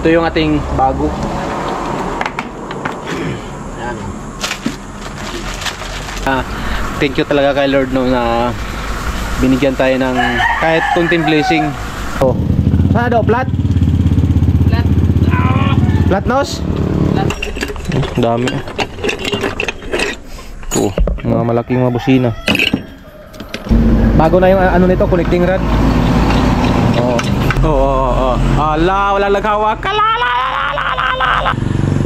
Ito yung ating bago. Ayan. Thank you talaga kay Lord no na binigyan tayo ng kahit kunting blessing. Oh. Sana daw flat? Flat. Flat nose? Flat. Dami. Oh, mga malaking mga busina. Bago na yung ano nito, connecting rod. Oh. Oh. Ala, wala naghawak.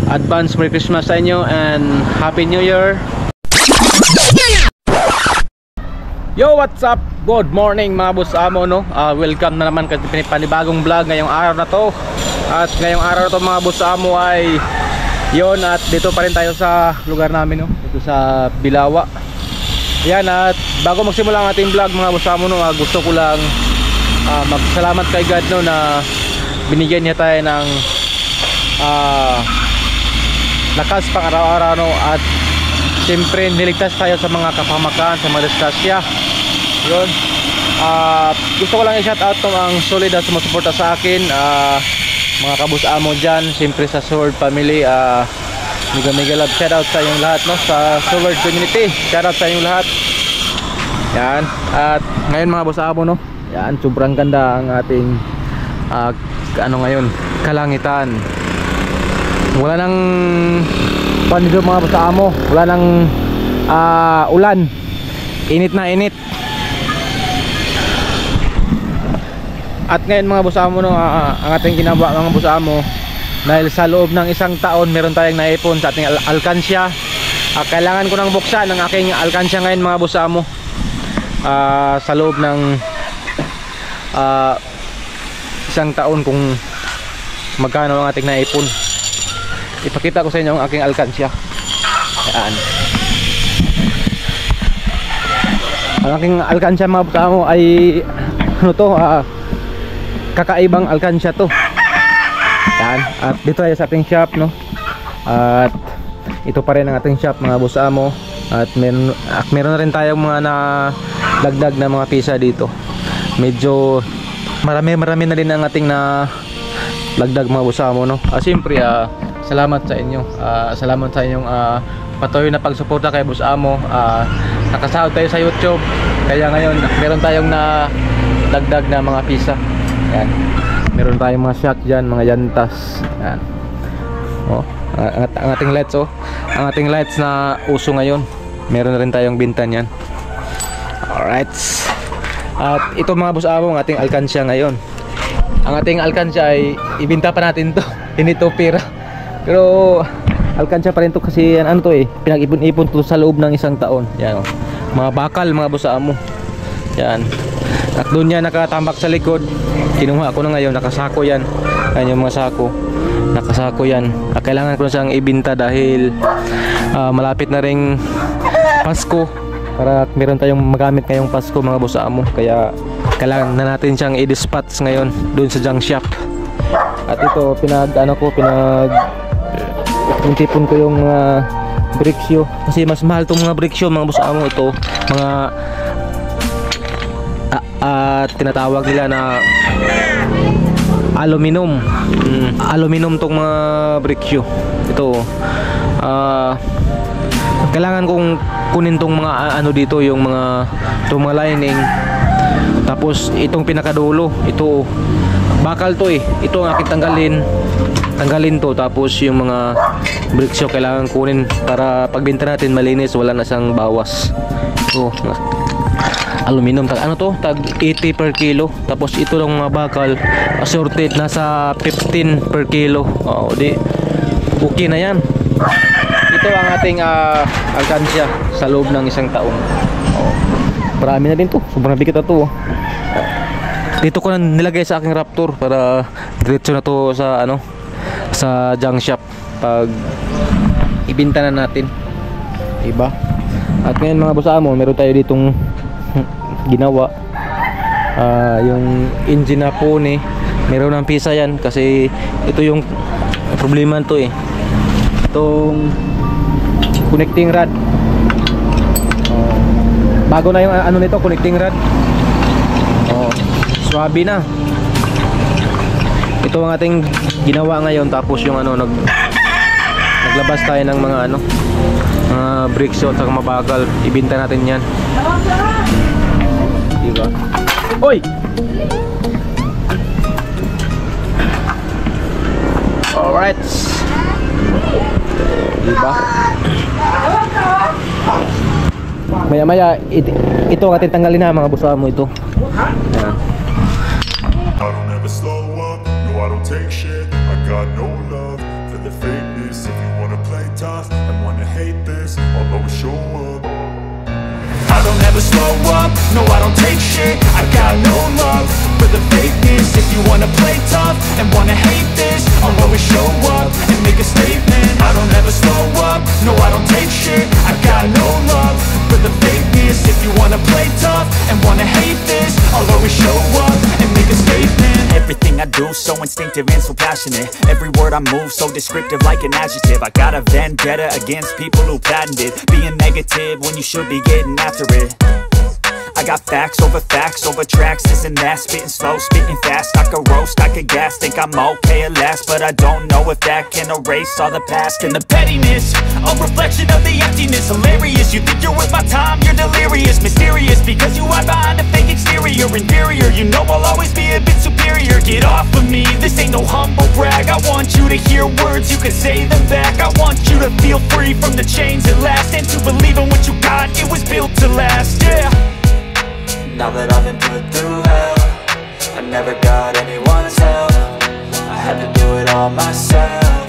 Advance Merry Christmas sa inyo and Happy New Year. Yo, what's up? Good morning mga boss amo no. Welcome na naman sa panibagong vlog ngayong araw na to. At ngayong araw na to mga boss amo ay yon, at dito pa rin tayo sa lugar namin no. Dito sa Bilawa. Yan, at bago magsimula ang ating vlog mga boss amo no, gusto ko lang magsalamat kay God no na binigyan niya tayo ng lakas pang araw-araw no, at siyempre niligtas tayo sa mga kapahamakan, sa mga disgrasya. Yun. Gusto ko lang i-shout out to ang solid na sumusuporta sa akin, mga kabus amo dyan, siyempre sa Sword family. Mega love shout out sa inyong lahat no, sa Sword community. Shout out sa inyong lahat. Yan. At ngayon mga boss amo no, yan, sobrang ganda ang ating ano ngayon, kalangitan. Wala nang panito mga boss amo, wala nang ulan. Init na init. At ngayon mga boss amo no, ang ating ginawa mga boss amo, dahil sa loob ng isang taon meron tayong naipon sa ating alkansya. Kailangan ko nang buksan ang aking alkansya ngayon mga boss amo. Sa loob ng isang taon kung magkano ang ating naipon. Ipakita ko sa inyo ang aking alkansya. Ayan. Ang aking alkansya mga boss amo ay ano to, kakaibang alkansya to. Yan. At dito tayo sa ating shop no. At ito pa rin ang ating shop mga boss amo. At meron na rin tayong mga dagdag na mga pisa dito. Medyo marami na din ang ating na dagdag mga boss amo no. Siyempre salamat sa inyo. Salamat sa inyong patuloy na pagsuporta kay boss amo. Nakasahod tayo sa YouTube. Kaya ngayon meron tayong na dagdag na mga pisa. Yan. Meron tayong mga shock dyan, mga yantas. Yan. Oh, ang ating lights oh. Ang ating lights na uso ngayon. Meron na rin tayong bintan yan. Alright. At ito mga boss amo, ang ating alkansya ngayon. Ang ating alkansya ay ibinta pa natin to. Hindi to pera. Pero alkansya pa rin to kasi ano to eh, pinag-ipon-ipon to sa loob ng isang taon. Yan oh. Mga bakal mga boss amo. Yan. At doon yan nakatambak sa likod. Kinuha ko na ngayon, nakasako yan. Ayan yung mga sako. Nakasako yan. Kailangan ko na siyang ibinta dahil malapit na ring Pasko. Para meron tayong magamit ngayong Pasko mga boss amo. Kaya kailangan na natin siyang i-dispatch ngayon doon sa junk shop. At ito pinag-tipon ko yung briksyo. Kasi mas mahal itong mga briksyo mga boss amo. Ito mga tinatawag nila na aluminum. Aluminum tong mga briksyo. Ito kailangan kong kunin tong mga ano dito, yung mga itong mga lining. Tapos itong pinakadulo, ito bakal to eh. Ito ang aking tanggalin to. Tapos yung mga briksyo kailangan kunin para pagbenta natin malinis, wala na siyang bawas. Ito aluminum, ano to, tag 80 per kilo. Tapos ito lang mga bakal assorted, nasa 15 per kilo. Di okay na yan. Ito ang ating alkansya sa loob ng isang taon. Marami na din to, sobrang bigat na to. Dito ko na nilagay sa aking Raptor para diretso na to sa ano, sa junk shop pag ibenta na natin, diba? At ngayon mga boss amo, meron tayo ditong ginawa, yung engine na po ni meron ng pisa yan kasi ito yung problema to eh, itong connecting rod. Bago na yung ano nito, connecting rod. Swabe na. ito ang ating ginawa ngayon. Tapos yung ano, naglabas tayo ng mga ano, brake shot sa mabagal. Ibenta natin yan, diba? Oy! Alright, diba? Maya maya ito ang ating tanggalin na mga busa mo ito. Ayan. I don't ever slow up, no I don't take shit. I got no love for the fakeness. If you wanna play tough and wanna hate this, I'll always show up. I don't ever slow up, no I don't take shit. I got no love for the fakeness. If you wanna play tough and wanna hate this, I'll always show up and make a statement. I don't ever slow up, no I don't take shit. I got no love for the fakeness. If you wanna play tough and wanna hate this, I'll always show up and make a statement. Everything I do so instinctive and so passionate. Every word I move so descriptive like an adjective. I got a vendetta against people who patented being negative when you should be getting after it. I got facts over tracks, this and that. Spitting slow, spitting fast. I could roast, I could gas. Think I'm okay at last, but I don't know if that can erase all the past. And the pettiness, a reflection of the emptiness. Hilarious, you think you're worth my time, you're delirious. Mysterious, because you hide behind a fake exterior. Inferior, you know I'll always be a bit superior. Get off of me, this ain't no humble brag. I want you to hear words, you can say them back. I want you to feel free from the chains at last, and to believe in what you got, it was built to last, yeah. Now that I've been put through hell, I never got anyone's help. I had to do it all myself.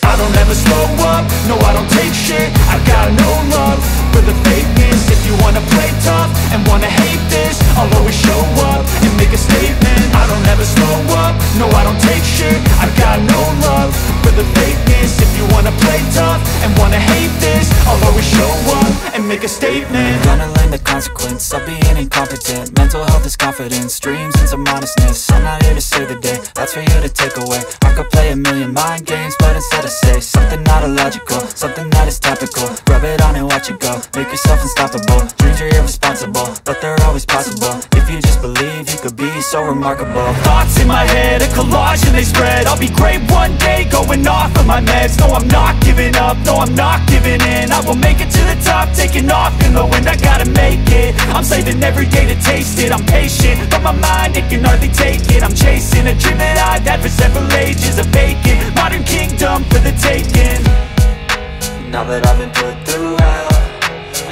I don't ever slow up, no I don't take shit. I got no love for the fakeness. If you wanna play tough and wanna hate this, I'll always show up and make a statement. I don't ever slow up, no I don't take shit. I got no love for the fakeness. If you wanna play tough and wanna hate this, I'll always show up and make a statement. Gonna learn the consequence of being incompetent. Mental health is confidence, dreams and some honestness. I'm not here to save the day, that's for you to take away. I could play a million mind games, but instead I say something not illogical, something that is topical. Rub it on and watch it go, make yourself unstoppable. Dreams are irresponsible, but they're always possible. If you just believe, you could be so remarkable. Thoughts in my head, a collage and they spread. I'll be great one day, going off of my meds. No, I'm not giving up, no, I'm not giving in. I will make it to the top, taking off in the wind. I gotta make it, I'm saving every day to taste it. I'm patient, but my mind, it can hardly take it. I'm chasing a dream that I've had for several ages. A vacant, modern kingdom for the taking. Now that I've been put through hell,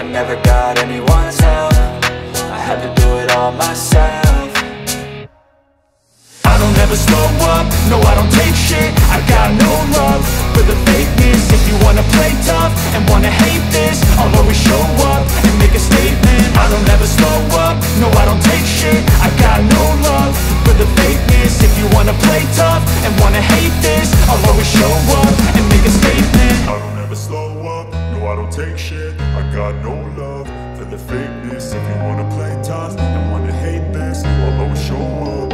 I never got anyone's help. I had to do it all myself. I don't ever slow up, no I don't take shit. I got no love for the fakeness. If you wanna play tough and wanna hate this, I'll always show up and make a statement. I don't ever slow up, no I don't take shit. I got no love for the fakeness. If you wanna play tough and wanna hate this, I'll always show up and make a statement. I don't ever slow up, no I don't take shit. I got no love for the fakeness. If you wanna play tough and wanna hate this, I'll always show up.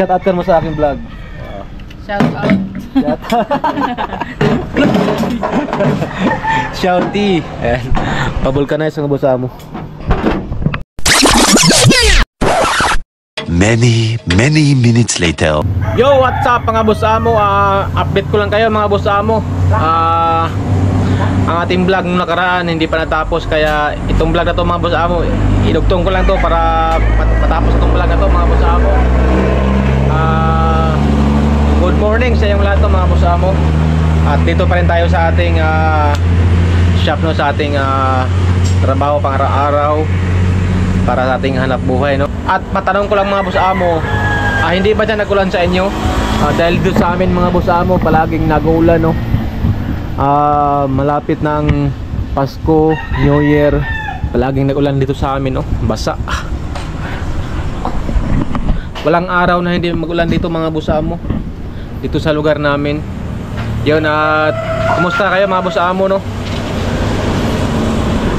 Shout out ka mo sa aking vlog. Shout out. Shouty. Ayan. Pabulkanize ang busa mo. Many minutes later. Yo, what's up mga boss amo? Update ko lang kayo mga boss amo. Ang ating vlog nung nakaraan hindi pa natapos, kaya itong vlog na to mga boss amo, idugtong ko lang to para matapos itong vlog na to mga boss amo. Good morning sa inyong lahat to mga boss amo. At dito pa rin tayo sa ating shop no, sa ating trabaho pang araw-araw para sa ating hanap buhay no. At matanong ko lang mga boss amo, hindi ba dyan nagulan sa inyo? Dahil doon sa amin mga boss amo, palaging nag-uulan no. Malapit ng Pasko, New Year, palaging nag-ulan dito sa amin no. Basa. Walang araw na hindi mag-ulan dito mga boss amo, dito sa lugar namin. Yun, at kumusta kayo mga boss amo no?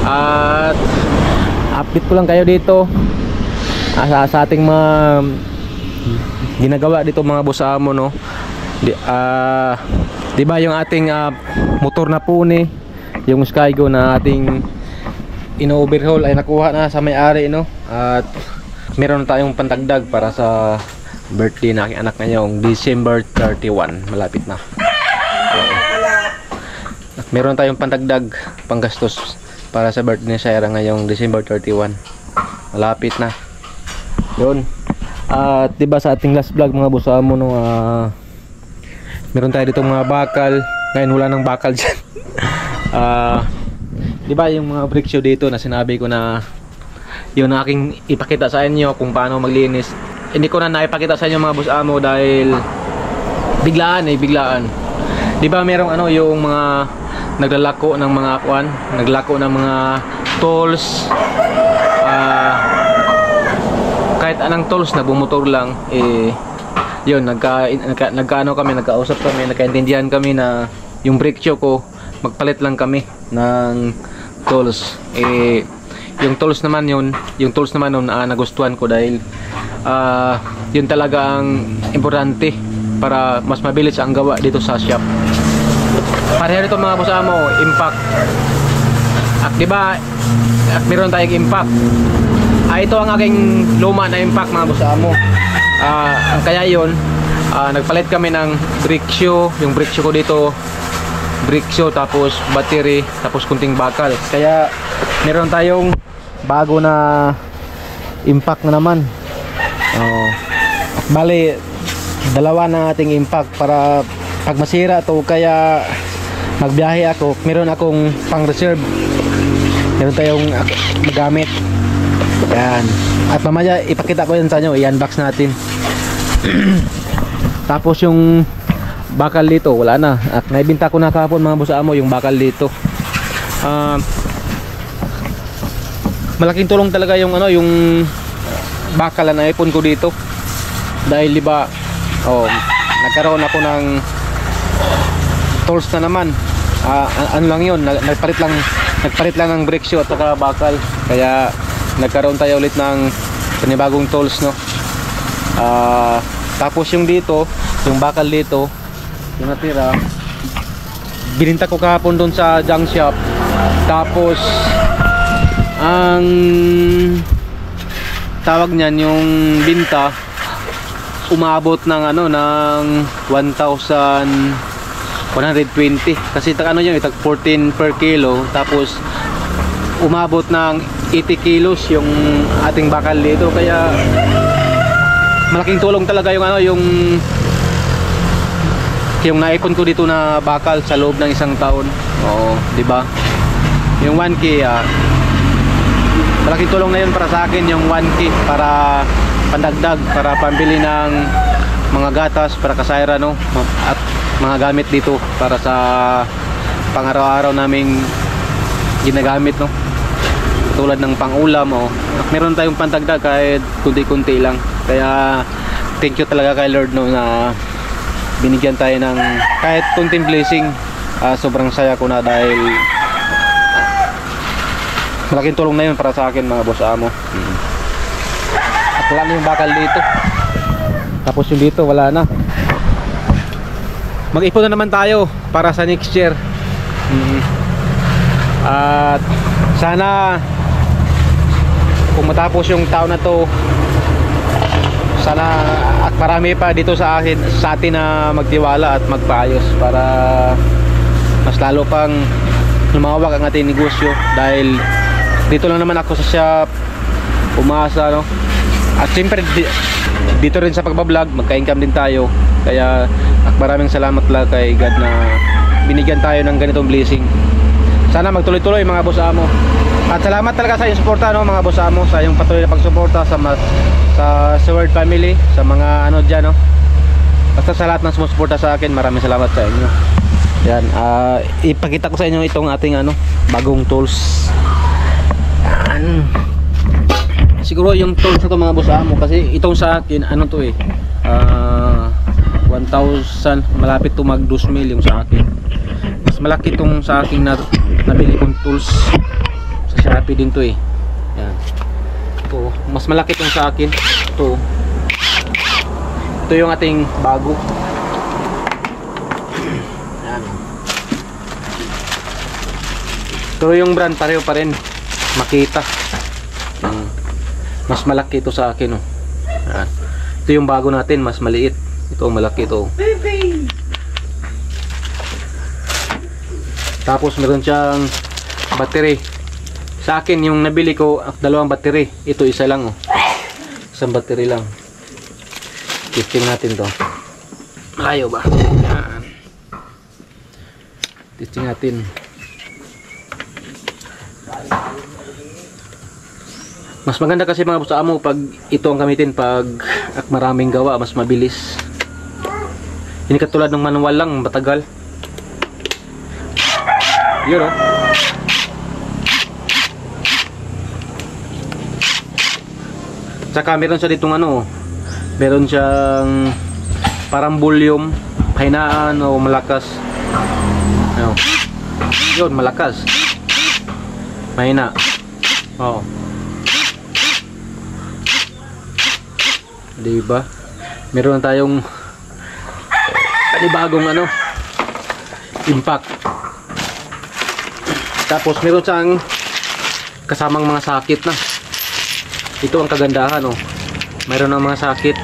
At update ko lang kayo dito sa ating mga ginagawa dito mga boss amo no. Diba yung ating motor na puni, yung Skygo na ating ino-overhaul ay nakuha na sa may-ari no. At meron tayong pantagdag para sa birthday na aking anak ngayong December 31, malapit na. Meron tayong pantagdag panggastos para sa birthday ni Shaira ngayong December 31, malapit na yun. At diba sa ating last vlog mga boss amo no, meron tayo dito mga bakal. Ngayon wala nang bakal dyan. Diba yung mga brake shoe dito na sinabi ko na yun na aking ipakita sa inyo kung paano maglinis, hindi ko na naipakita sa inyo mga boss amo dahil biglaan. Diba merong ano, yung mga naglalako ng mga naglako ng mga tools, kahit anong tools na bumotor lang yun, nagkausap kami, nagkaintindihan kami na yung brake shoe ko magpalit lang kami ng tools. Yung tools naman nun nagustuhan ko dahil yun talaga ang importante para mas mabilis ang gawa dito sa shop. Pareho nito mga boss amo, impact. At diba meron tayong impact. Ito ang aking luma na impact mga boss amo. Kaya yun, nagpalit kami ng brake shoe. Yung brake shoe ko dito, brake shoe, tapos battery, tapos kunting bakal. Kaya meron tayong bago na impact na naman. Bali, dalawa na ating impact para pag masira to, kaya magbiyahe ako, meron akong pang reserve, meron tayong magamit. Yan. At mamaya ipakita ko yan sa inyo, i-unbox natin. Tapos yung bakal dito wala na, at naibinta ko na kahapon mga boss amo yung bakal dito. Malaking tulong talaga yung ano, yung bakal na naipon ko dito dahil diba nagkaroon ako ng tools na naman. Ano lang yun, nagpalit lang ng brake shoe at saka bakal, kaya nagkaroon tayo ulit ng panibagong tools no. Tapos yung dito, yung bakal dito, yung natira, bininta ko kahapon doon sa junk shop. Tapos ang tawag niyan, yung binta umabot ng ano, ng 1,120 kasi ano yun, tag 14 per kilo. Tapos umabot ng 80 kilos yung ating bakal dito, kaya malaking tulong talaga yung ano, yung naipon ko dito na bakal sa loob ng isang taon. Oo, di ba? Yung 1K, malaking tulong na yun para sa akin, yung 1K para pandagdag, para pambili ng mga gatas para kasayra no, at mga gamit dito para sa pang-araw-araw naming ginagamit no, tulad ng pang-ulam meron tayong pandagdag kahit kunti-kunti lang. Kaya thank you talaga kay Lord no, na binigyan tayo ng kahit kunting blessing. Sobrang saya ko na dahil malaking tulong na yun para sa akin mga boss amo. At wala na yung bakal dito. Tapos yung dito wala na. Mag-ipon na naman tayo para sa next year. At sana kung matapos yung taon na to, sana at marami pa dito sa atin na magtiwala at magpaayos para mas lalo pang lumawak ang ating negosyo. Dahil dito lang naman ako sa shop umasa, no? At siyempre dito rin sa pagbablog magka-income din tayo. Kaya maraming salamat lang kay God na binigyan tayo ng ganitong blessing. Sana magtuloy-tuloy mga boss amo. At salamat talaga sa iyong suporta, no, mga boss amo, sa iyong patuloy na pagsuporta sa Sword family, sa mga ano dyan, no. Basta sa lahat ng sumusuporta sa akin, maraming salamat sa inyo. Yan, ipakita ko sa inyo itong ating ano, bagong tools. Yan. Siguro yung tools na to mga boss amo, kasi itong sa akin, ano to 1,000, malapit to mag 2,000 yung sa akin. Mas malaki itong sa akin na nabili kong tools sa Shopee din to eh. Yan. Ito, mas malaki itong sa akin. Ito yung ating bago. Yan. Pero yung brand pareho pa rin, Makita. Mas malaki ito sa akin, oh. Yan. Ito yung bago natin, mas maliit. Ito malaki ito. Tapos meron siyang battery. Sa akin yung nabili ko, dalawang battery. Ito isa lang, oh. Isang battery lang. Testing natin to. Malayo ba? Yan. Testing natin. Mas maganda kasi mga boss amo pag ito ang gamitin pag maraming gawa, mas mabilis. Hindi katulad ng manual lang, matagal. Yun, oh. Tsaka meron siya ditong ano, meron siyang parang volume, pahinaan o malakas. Ano? Yun, malakas. Mahina. Oo. Diba? Meron tayong panibagong ano, impact. Tapos meron siyang kasamang mga sakit na. Ito ang kagandahan, oh. Meron ng mga sakit.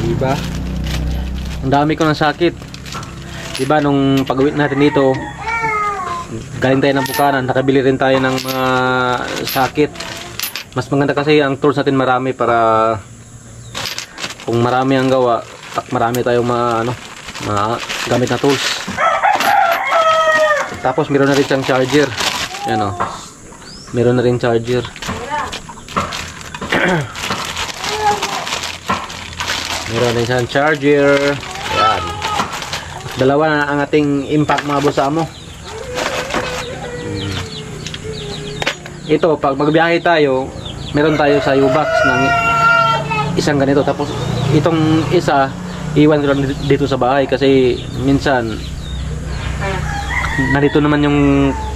Diba? Ang dami ko ng sakit. Diba nung pag-uwi natin dito, galing tayo ng Bukanan, nakabili rin tayo ng mga sakit. Mas maganda kasi ang tools natin marami para kung marami ang gawa at marami tayong gamit na tools. Tapos meron na rin siyang charger. Yan, oh. Meron na rin charger. Meron na rin siyang charger. Yan. Dalawa na ang ating impact mga boss amo. Ito, pag magbiyahe tayo, meron tayo sa U-box ng isang ganito. Tapos itong isa, iwan ko lang dito sa bahay kasi minsan nandito naman yung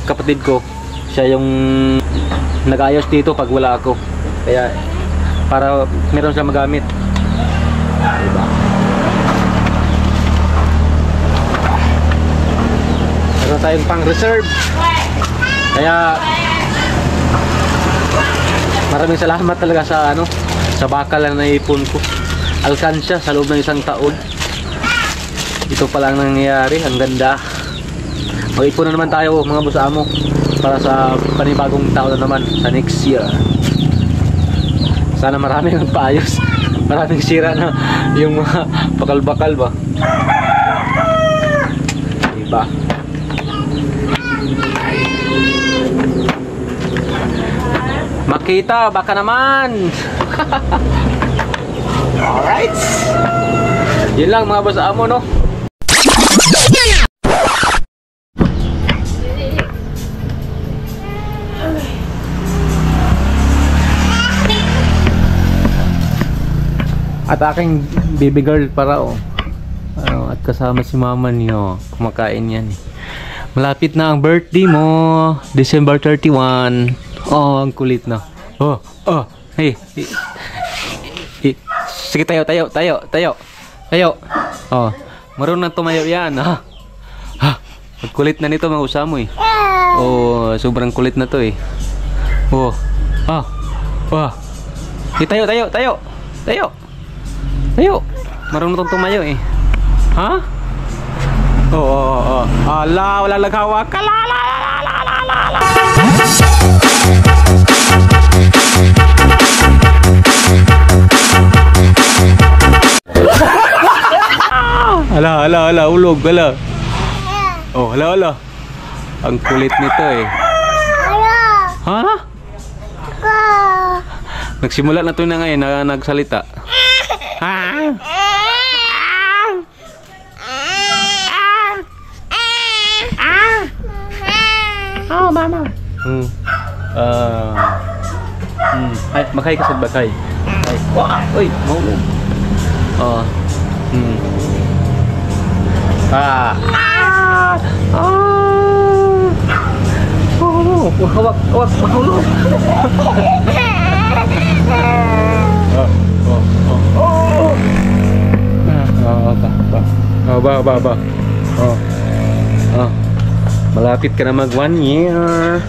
kapatid ko. Siya yung nag-ayos dito pag wala ako. Kaya para meron siya magamit. Diba? Meron tayong pang reserve. Kaya maraming salamat talaga sa sa bakal na naipon ko. Alkansya sa loob ng isang taon. Ito pa lang nangyayari, ang ganda. Mag-ipon na naman tayo mga boss amo para sa panibagong taon na naman sa next year. Sana maraming nagpaayos. Maraming sira na yung mga bakal-bakal ba. Diba? Makita, baka naman. Alright. Yun lang mga boss amo, no? At aking baby girl para, oh. At kasama si mama niyo. Kumakain yan. Malapit na ang birthday mo. December 31. Oh, ang kulit na. Oh, oh. Hey. Sige, tayo. Oh, marunong tumayo yan, ha? Ha, ang kulit na nito mga usamo eh. Oh, sobrang kulit na to eh. Oh, tayo. Marunong tong tumayo eh. Ha? Oh. Ala, wala naghawak. La. Ala, ulog, ala. Oh, ala. Ang kulit nito eh. Ha? Nagsimula na to na ngayon na nagsalita. Ha? Oh, mama. Ay, makay ka sa bakay. Ay, uy, maulog. Oh. Hawak, mahulog. Ba. Malapit ka na mag 1 year.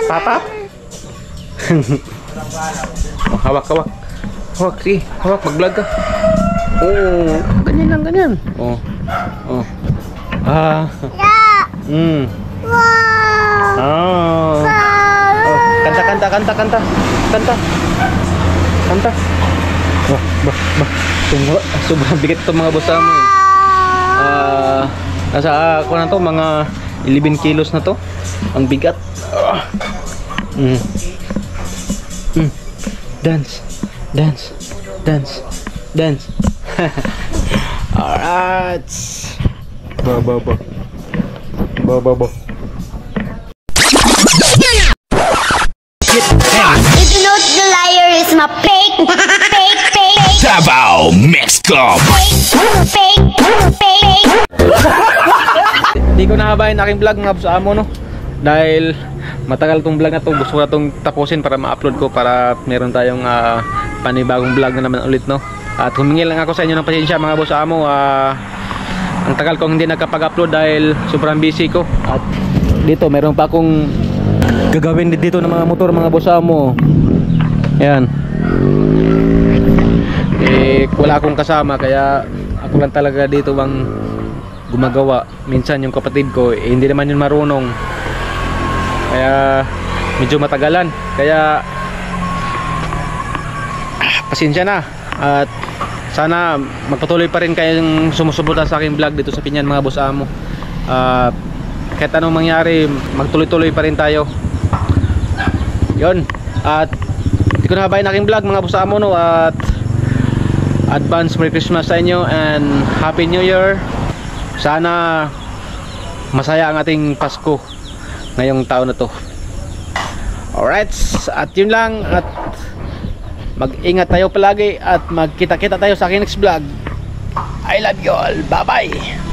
Papa. Oh, hawak. Hawak, mag-vlog ka. Oh, ganyan. Oh. Kanta. Oh, sobrang bigat itong mga boss mo eh. Nasa ako na to, mga 11 kilos na to. Ang bigat. Dance. Alright. Ba. If you know the liar is my fake. Davao Mixcom. Fake. Hindi ko nahabayin aking vlog mga boss amo no. Dahil matagal tong vlog na to, gusto ko na tong tapusin para ma-upload ko para meron tayong panibagong vlog na naman ulit no. At humingi lang ako sa inyo ng pasensya mga boss amo. Ang tagal kong hindi nakapag-upload dahil sobrang busy ko. At dito meron pa akong gagawin dito ng mga motor mga boss amo. Yan. Wala akong kasama kaya ako lang talaga dito bang gumagawa. Minsan yung kapatid ko hindi naman yun marunong. Kaya medyo matagalan. Kaya pasensya na. At sana magpatuloy pa rin kayong sumusuporta sa aking vlog dito sa Pinyan mga boss amo. Kahit anong mangyari, magtuloy-tuloy pa rin tayo. Yun. At hindi ko nahabayin aking vlog mga boss amo no. At advance Merry Christmas sa inyo and Happy New Year. Sana masaya ang ating Pasko ngayong taon na to. Alright, at yun lang. At mag-ingat tayo palagi at magkita-kita tayo sa aking next vlog. I love you all. Bye bye.